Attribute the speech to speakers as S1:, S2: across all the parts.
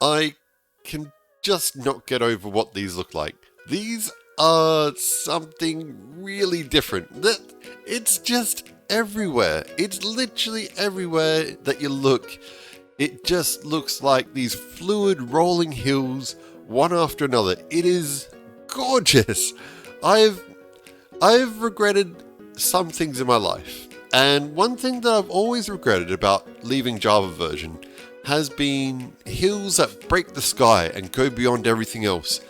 S1: I can just not get over what these look like. These are something really different. It's just everywhere. It's literally everywhere that you look. It just looks like these fluid rolling hills, one after another. It is gorgeous. I've regretted some things in my life, and one thing that I've always regretted about leaving Java version has been hills that break the sky and go beyond everything else.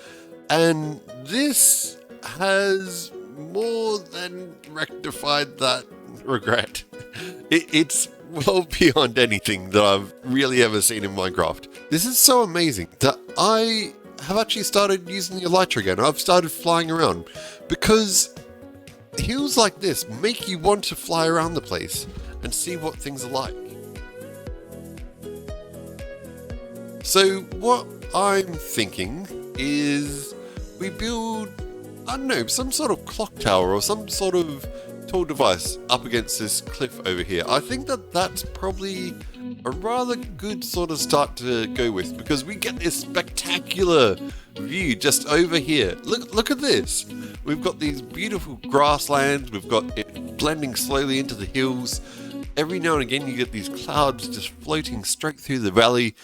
S1: And this has more than rectified that regret. It's well beyond anything that I've really ever seen in Minecraft. This is so amazing that I have actually started using the Elytra again. I've started flying around because hills like this make you want to fly around the place and see what things are like. So what I'm thinking is we build, I don't know, some sort of clock tower or some sort of tall device up against this cliff over here. I think that that's probably a rather good sort of start to go with, because we get this spectacular view just over here. Look at this. We've got these beautiful grasslands. We've got it blending slowly into the hills. Every now and again you get these clouds just floating straight through the valley.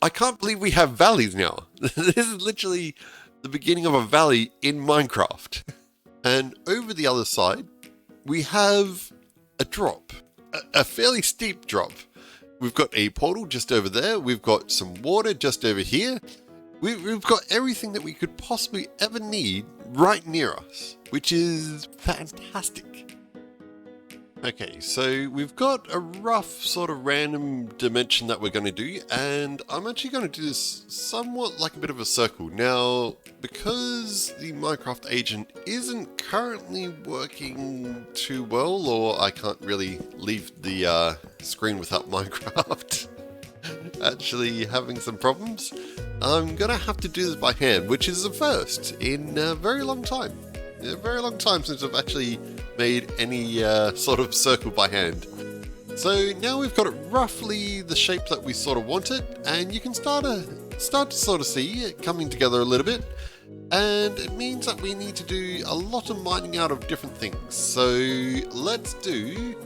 S1: I can't believe we have valleys now. This is literally the beginning of a valley in Minecraft. And over the other side, we have a drop, a fairly steep drop. We've got a portal just over there. We've got some water just over here. We've got everything that we could possibly ever need right near us, which is fantastic. Okay, so we've got a rough sort of random dimension that we're going to do, and I'm actually going to do this somewhat like a bit of a circle. Now, because the Minecraft agent isn't currently working too well, or I can't really leave the screen without Minecraft actually having some problems, I'm going to have to do this by hand, which is the first in a very long time. A very long time since I've actually made any sort of circle by hand. So now we've got it roughly the shape that we sort of want it, and you can start to sort of see it coming together a little bit. And it means that we need to do a lot of mining out of different things. So let's do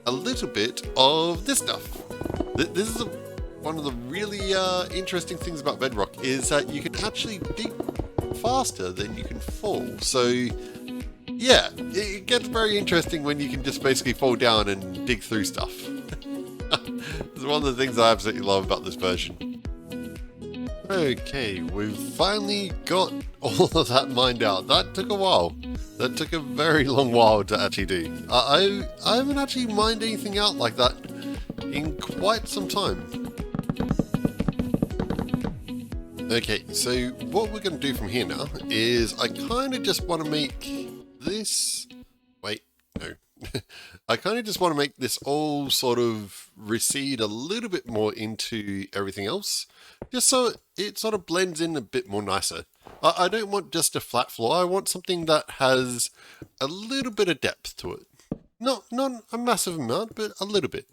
S1: a little bit of this stuff. This is one of the really interesting things about Bedrock, is that you can actually dig faster than you can fall. So yeah, it gets very interesting when you can just basically fall down and dig through stuff. It's one of the things I absolutely love about this version. Okay, we've finally got all of that mined out. That took a while. That took a very long while to actually do. I haven't actually mined anything out like that in quite some time. Okay, so what we're going to do from here now is I kind of just want to make this, wait, no. I kind of just want to make this all sort of recede a little bit more into everything else, just so it sort of blends in a bit more nicer. I don't want just a flat floor, I want something that has a little bit of depth to it. Not a massive amount, but a little bit.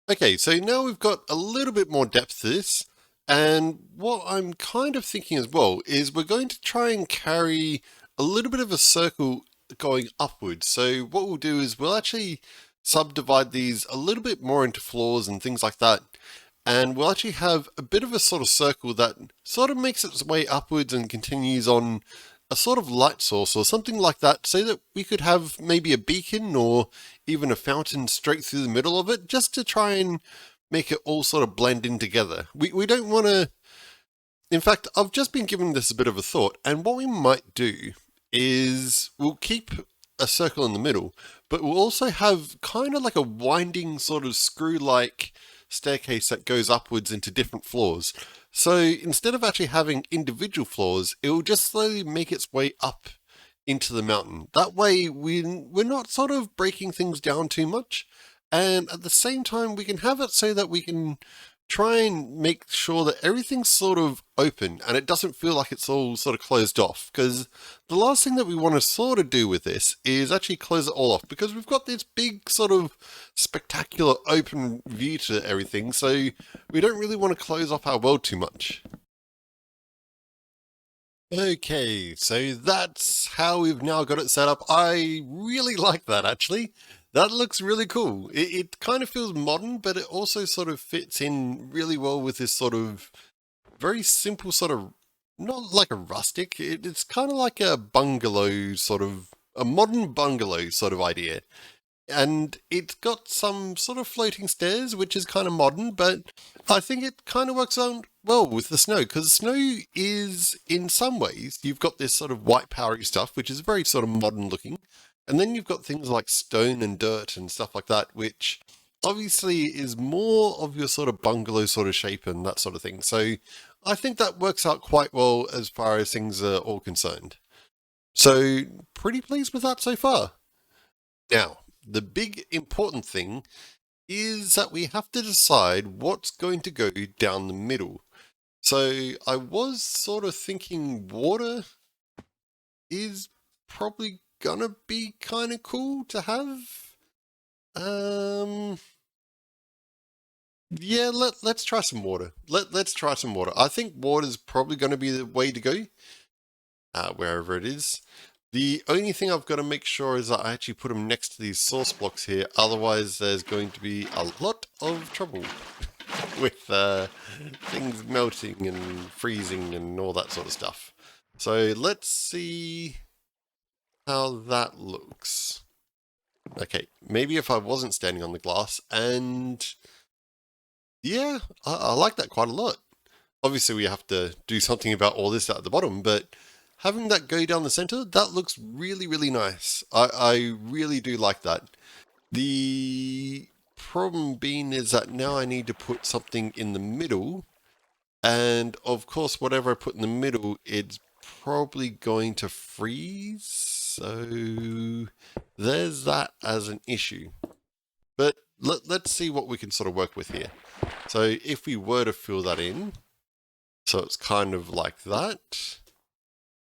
S1: Okay, so now we've got a little bit more depth to this. And what I'm kind of thinking as well is we're going to try and carry a little bit of a circle going upwards. So what we'll do is we'll actually subdivide these a little bit more into floors and things like that. And we'll actually have a bit of a sort of circle that sort of makes its way upwards and continues on a sort of light source or something like that, so that we could have maybe a beacon or even a fountain straight through the middle of it, just to try and make it all sort of blend in together. We don't want to... In fact, I've just been giving this a bit of a thought, and what we might do is we'll keep a circle in the middle, but we'll also have kind of like a winding sort of screw-like staircase that goes upwards into different floors. So instead of actually having individual floors, it will just slowly make its way up into the mountain. That way we're not sort of breaking things down too much. And at the same time, we can have it so that we can try and make sure that everything's sort of open and it doesn't feel like it's all sort of closed off. Because the last thing that we want to sort of do with this is actually close it all off, because we've got this big sort of spectacular open view to everything. So we don't really want to close off our world too much. Okay, so that's how we've now got it set up. I really like that actually. That looks really cool. It kind of feels modern, but it also sort of fits in really well with this sort of very simple sort of, not like a rustic, it's kind of like a bungalow sort of, a modern bungalow sort of idea. And it's got some sort of floating stairs, which is kind of modern, but I think it kind of works out well with the snow, because snow is, in some ways, you've got this sort of white powdery stuff, which is very sort of modern looking, and then you've got things like stone and dirt and stuff like that, which obviously is more of your sort of bungalow sort of shape and that sort of thing. So I think that works out quite well as far as things are all concerned. So pretty pleased with that so far. Now, the big important thing is that we have to decide what's going to go down the middle. So I was sort of thinking water is probably gonna be kind of cool to have. Yeah, let's try some water. Let's try some water. I think water is probably going to be the way to go, wherever it is. The only thing I've got to make sure is that I actually put them next to these source blocks here. Otherwise, there's going to be a lot of trouble with things melting and freezing and all that sort of stuff. So let's see how that looks. Okay, maybe if I wasn't standing on the glass, and yeah, I like that quite a lot. Obviously, we have to do something about all this at the bottom, but having that go down the center, that looks really, really nice. I really do like that. The problem being is that now I need to put something in the middle, and of course, whatever I put in the middle, it's probably going to freeze. So there's that as an issue. But let's see what we can sort of work with here. So if we were to fill that in, so it's kind of like that,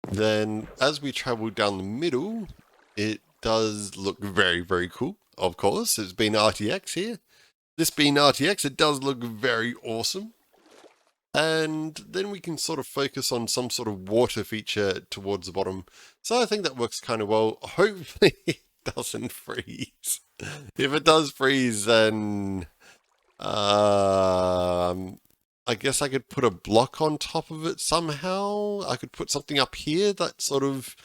S1: then as we travel down the middle, it does look very, very cool. Of course, it's been RTX here. This being RTX, it does look very awesome. And then we can sort of focus on some sort of water feature towards the bottom. So I think that works kind of well. Hopefully it doesn't freeze. If it does freeze, then I guess I could put a block on top of it somehow. I could put something up here that sort of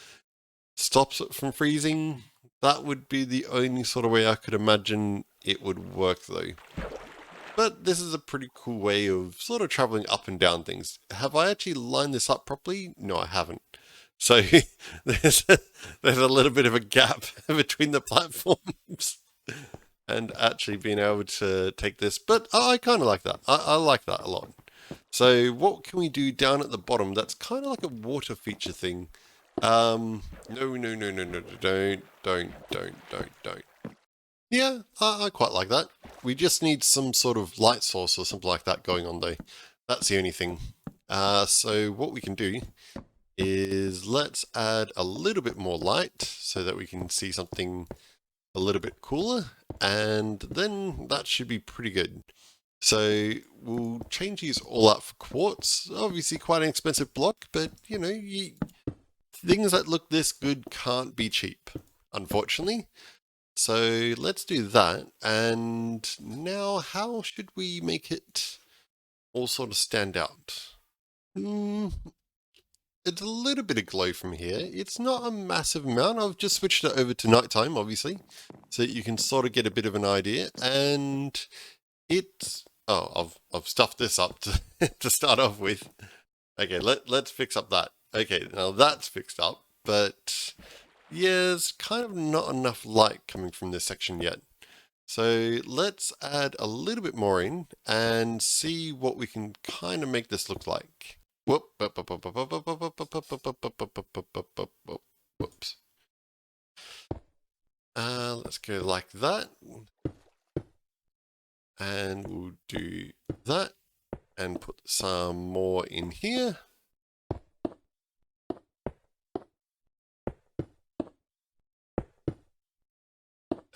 S1: stops it from freezing. That would be the only sort of way I could imagine it would work though. But this is a pretty cool way of sort of traveling up and down things. Have I actually lined this up properly? No, I haven't. So there's a little bit of a gap between the platforms and actually being able to take this. But I kind of like that. I like that a lot. So what can we do down at the bottom? That's kind of like a water feature thing. No, don't. Yeah, I quite like that. We just need some sort of light source or something like that going on though. That's the only thing. So what we can do is let's add a little bit more light so that we can see something a little bit cooler, and then that should be pretty good. So we'll change these all out for quartz. Obviously quite an expensive block, but you know, things that look this good can't be cheap, unfortunately. So let's do that. And now how should we make it all sort of stand out? It's a little bit of glow from here. It's not a massive amount. I've just switched it over to nighttime, obviously, so that you can sort of get a bit of an idea. And it's, oh, I've stuffed this up to, to start off with. Okay, let's fix up that. Okay, now that's fixed up, but yeah, there's kind of not enough light coming from this section yet. So let's add a little bit more in and see what we can kind of make this look like. Whoops. Let's go like that. And we'll do that and put some more in here.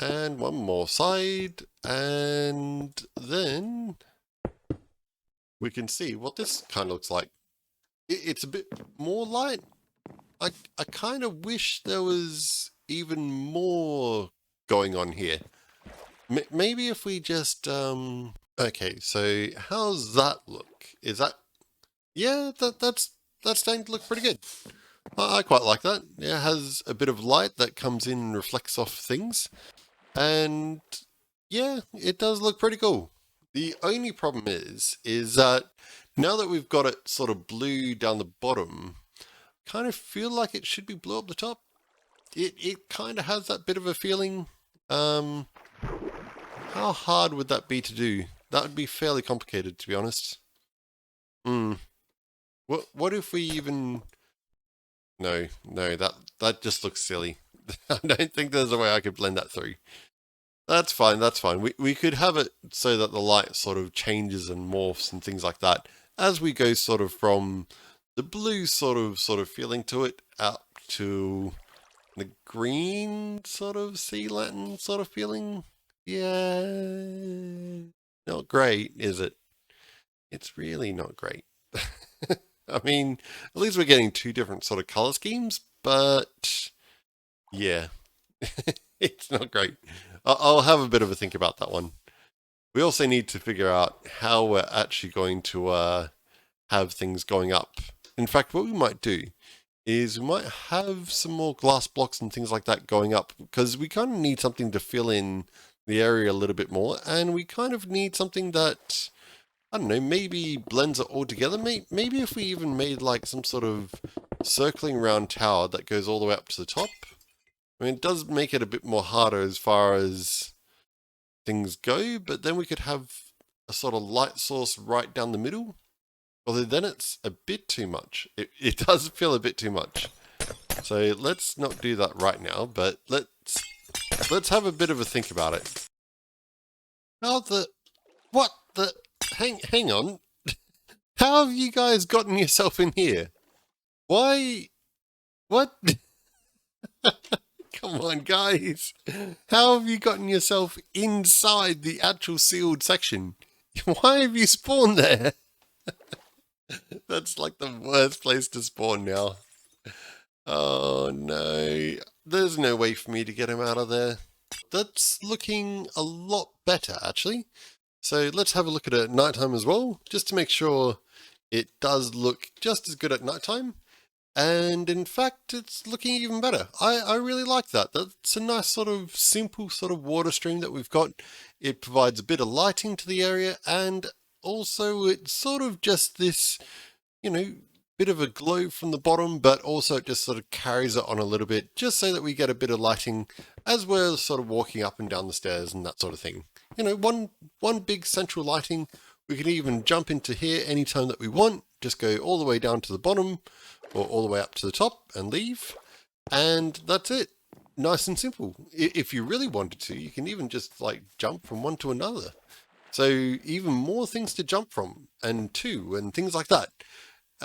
S1: And one more side, and then we can see what this kind of looks like. it's a bit more light. I kind of wish there was even more going on here. Maybe if we just, okay, so how's that look? Is that, yeah, that's starting to look pretty good. I quite like that. Yeah, it has a bit of light that comes in and reflects off things. And yeah, it does look pretty cool. The only problem is that now that we've got it sort of blue down the bottom, kind of feel like it should be blue up the top. It kind of has that bit of a feeling. How hard would that be to do? That would be fairly complicated, to be honest. What if we even... No, that just looks silly. I don't think there's a way I could blend that through. That's fine, that's fine. We could have it so that the light sort of changes and morphs and things like that as we go sort of from the blue sort of feeling to it out to the green sort of sea Latin sort of feeling. Yeah, not great, is it? It's really not great. I mean, at least we're getting two different sort of color schemes, but yeah, it's not great. I'll have a bit of a think about that one. We also need to figure out how we're actually going to have things going up. In fact, what we might do is we might have some more glass blocks and things like that going up, because we kind of need something to fill in the area a little bit more, and we kind of need something that, I don't know, maybe blends it all together. Maybe if we even made like some sort of circling round tower that goes all the way up to the top. I mean, it does make it a bit more harder as far as things go, but then we could have a sort of light source right down the middle. Although then it's a bit too much. It does feel a bit too much. So let's not do that right now, but let's have a bit of a think about it. What the, hang on. How have you guys gotten yourself in here? Why, what? Come on, guys. How have you gotten yourself inside the actual sealed section? Why have you spawned there? That's like the worst place to spawn now. Oh no. There's no way for me to get him out of there. That's looking a lot better, actually. So let's have a look at it at nighttime as well, just to make sure it does look just as good at nighttime. And in fact, it's looking even better. I really like that. That's a nice sort of simple sort of water stream that we've got. It provides a bit of lighting to the area, and also it's sort of just this, you know, bit of a glow from the bottom, but also it just sort of carries it on a little bit, just so that we get a bit of lighting as we're sort of walking up and down the stairs and that sort of thing. You know, one big central lighting. We can even jump into here anytime that we want, just go all the way down to the bottom, or all the way up to the top and leave, and that's it. Nice and simple. If you really wanted to, you can even just like jump from one to another. So even more things to jump from and to and things like that.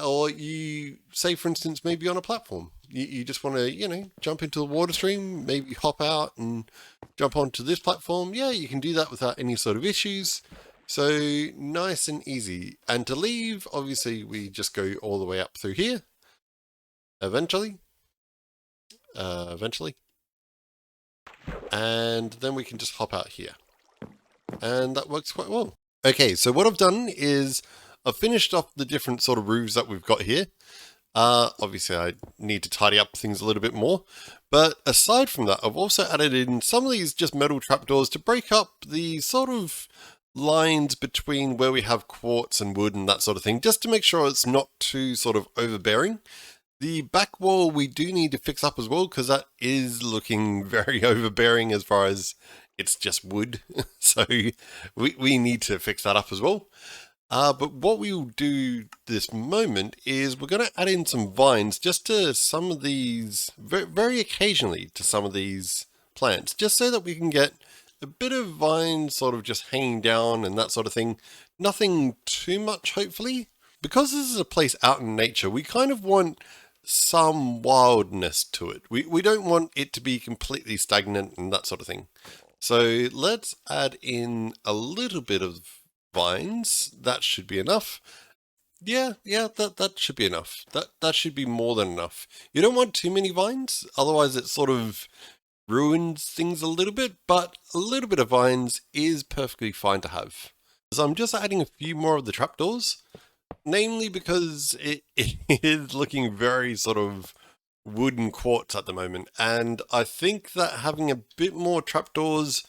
S1: Or you say, for instance, maybe on a platform, you just want to, you know, jump into the water stream, maybe hop out and jump onto this platform. Yeah, you can do that without any sort of issues. So nice and easy. And to leave, obviously, we just go all the way up through here. Eventually. And then we can just hop out here. And that works quite well. Okay, so what I've done is I've finished off the different sort of roofs that we've got here. Obviously, I need to tidy up things a little bit more. But aside from that, I've also added in some of these just metal trapdoors to break up the sort of lines between where we have quartz and wood and that sort of thing, just to make sure it's not too sort of overbearing. The back wall we do need to fix up as well, because that is looking very overbearing as far as it's just wood. So we need to fix that up as well. But what we will do this moment is we're going to add in some vines just to some of these, very occasionally to some of these plants, just so that we can get a bit of vine sort of just hanging down and that sort of thing. Nothing too much, hopefully. Because this is a place out in nature, we kind of want some wildness to it. We don't want it to be completely stagnant and that sort of thing. So let's add in a little bit of vines. That should be enough. Yeah, that should be enough. That should be more than enough. You don't want too many vines, otherwise it sort of ruins things a little bit, but a little bit of vines is perfectly fine to have. So I'm just adding a few more of the trapdoors, namely because it is looking very sort of wooden quartz at the moment, and I think that having a bit more trapdoors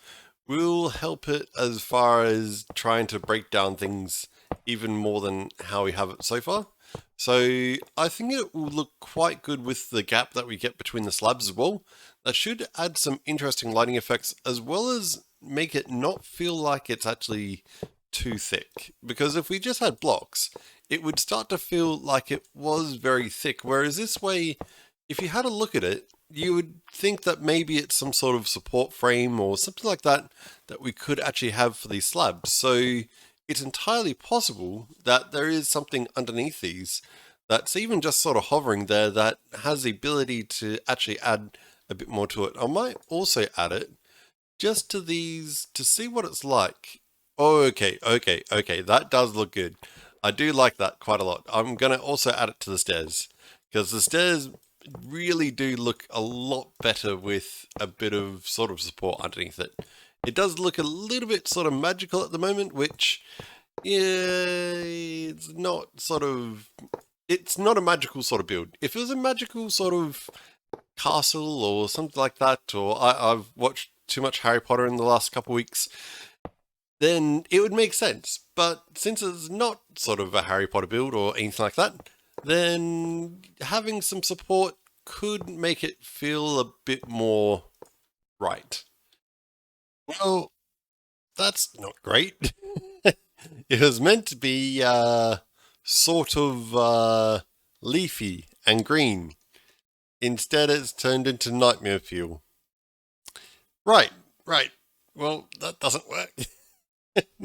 S1: will help it as far as trying to break down things even more than how we have it so far. So I think it will look quite good with the gap that we get between the slabs as well. That should add some interesting lighting effects as well as make it not feel like it's actually too thick. Because if we just had blocks, it would start to feel like it was very thick. Whereas this way, if you had a look at it, you would think that maybe it's some sort of support frame or something like that that we could actually have for these slabs. So it's entirely possible that there is something underneath these that's even just sort of hovering there that has the ability to actually add a bit more to it. I might also add it just to these to see what it's like. Oh, okay, that does look good. I do like that quite a lot. I'm going to also add it to the stairs because the stairs really do look a lot better with a bit of sort of support underneath it. It does look a little bit sort of magical at the moment, which, yeah, it's not a magical sort of build. If it was a magical sort of castle or something like that, or I've watched too much Harry Potter in the last couple of weeks, then it would make sense. But since it's not sort of a Harry Potter build or anything like that, then having some support could make it feel a bit more right. Well, that's not great. It was meant to be sort of leafy and green. Instead, it's turned into nightmare fuel. Right. Well, that doesn't work.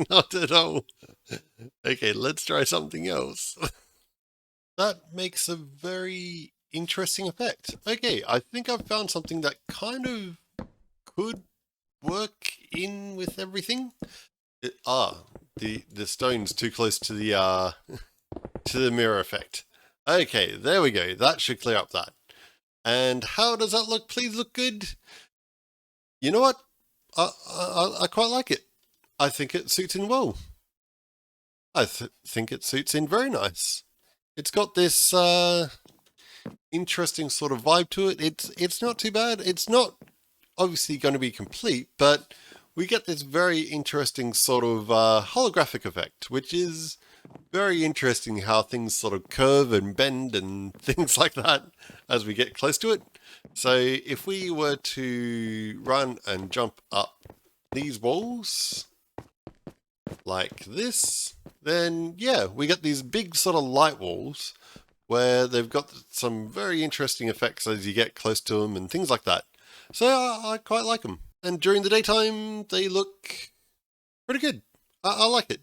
S1: Not at all. Okay, let's try something else. That makes a very interesting effect. Okay, I think I've found something that kind of could work in with everything. The stone's too close to the to the mirror effect. Okay, there we go. That should clear up that. And how does that look? Please look good. You know what? I quite like it. I think it suits in well. I think it suits in very nice. It's got this interesting sort of vibe to it. It's not too bad. It's not obviously going to be complete, but we get this very interesting sort of holographic effect, which is very interesting how things sort of curve and bend and things like that as we get close to it. So if we were to run and jump up these walls like this, then yeah, we get these big sort of light walls where they've got some very interesting effects as you get close to them and things like that. So I quite like them. And during the daytime, they look pretty good. I like it.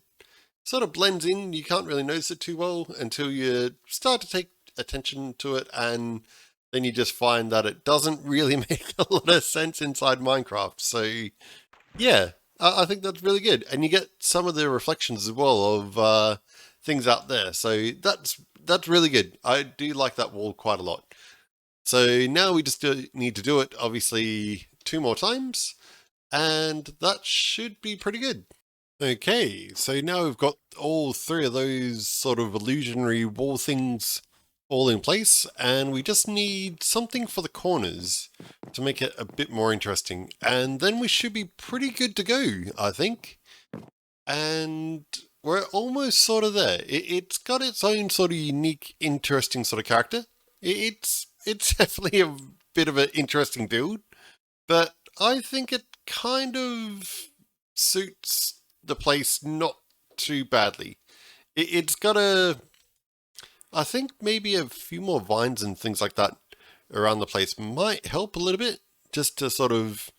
S1: Sort of blends in. You can't really notice it too well until you start to take attention to it, and then you just find that it doesn't really make a lot of sense inside Minecraft. So yeah, I think that's really good. And you get some of the reflections as well of things out there. So that's really good. I do like that wall quite a lot. So now we just need to do it, obviously, 2 more times, and that should be pretty good. Okay, so now we've got all 3 of those sort of illusionary wall things all in place, and we just need something for the corners to make it a bit more interesting, and then we should be pretty good to go, I think. And we're almost sort of there. It's got its own sort of unique, interesting sort of character. It's definitely a bit of an interesting build, but I think it kind of suits the place not too badly. It's got I think maybe a few more vines and things like that around the place might help a little bit, just to sort of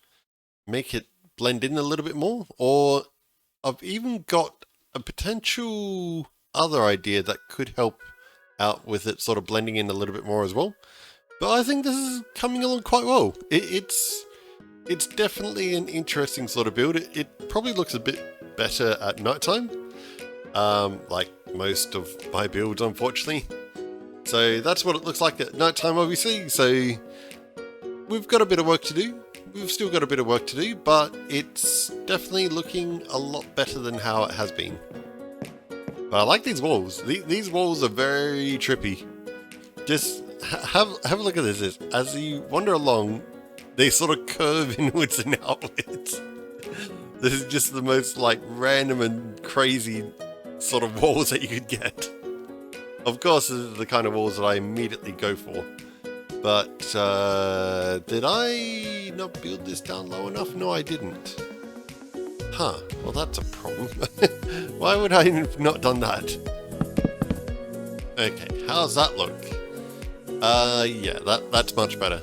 S1: make it blend in a little bit more. Or I've even got a potential other idea that could help out with it sort of blending in a little bit more as well. But I think this is coming along quite well. It's definitely an interesting sort of build. It probably looks a bit better at nighttime, like most of my builds, unfortunately. So that's what it looks like at nighttime, obviously. So we've got a bit of work to do. We've still got a bit of work to do, but it's definitely looking a lot better than how it has been. But I like these walls. These walls are very trippy. Just have a look at this. As you wander along, they sort of curve inwards and outwards. This is just the most like random and crazy sort of walls that you could get. Of course, this is the kind of walls that I immediately go for. But did I not build this down low enough? No, I didn't. Huh, well that's a problem. Why would I have not done that? Okay, how's that look? Yeah, that's much better.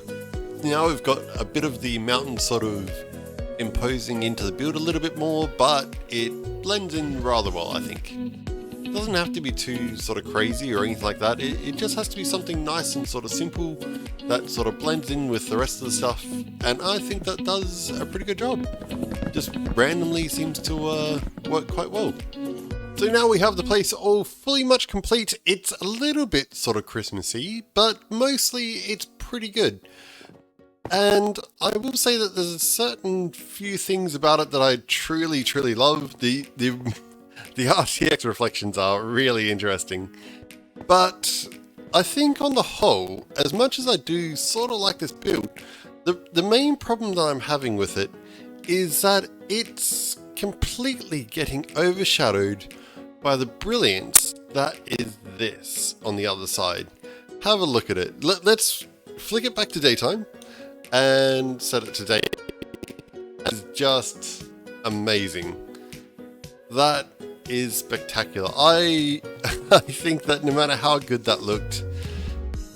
S1: Now we've got a bit of the mountain sort of imposing into the build a little bit more, but it blends in rather well, I think. It doesn't have to be too sort of crazy or anything like that. It just has to be something nice and sort of simple that sort of blends in with the rest of the stuff, and I think that does a pretty good job. Just randomly seems to work quite well. So now we have the place all fully much complete. It's a little bit sort of Christmassy, but mostly it's pretty good. And I will say that there's a certain few things about it that I truly, truly love. The RTX reflections are really interesting. But I think on the whole, as much as I do sort of like this build, the main problem that I'm having with it is that it's completely getting overshadowed by the brilliance that is this on the other side. Have a look at it. Let's flick it back to daytime and set it to day. It's just amazing. That is spectacular. I think that no matter how good that looked,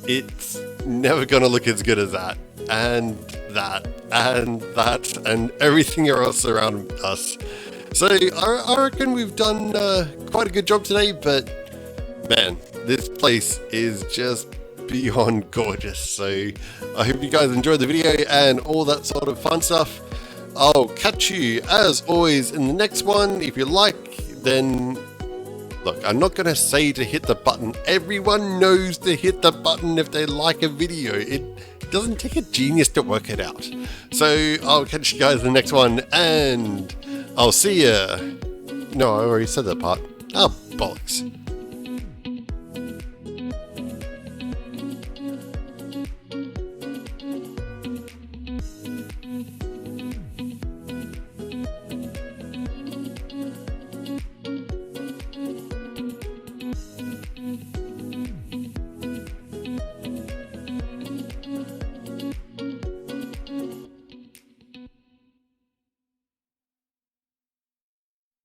S1: it's never going to look as good as that, and that, and that, and everything else around us. So I reckon we've done quite a good job today, but man, this place is just beyond gorgeous. So I hope you guys enjoyed the video and all that sort of fun stuff. I'll catch you as always in the next one. If you like, then look, I'm not going to say to hit the button. Everyone knows to hit the button if they like a video. It doesn't take a genius to work it out. So I'll catch you guys in the next one, and I'll see ya. No, I already said that part. Oh, bollocks.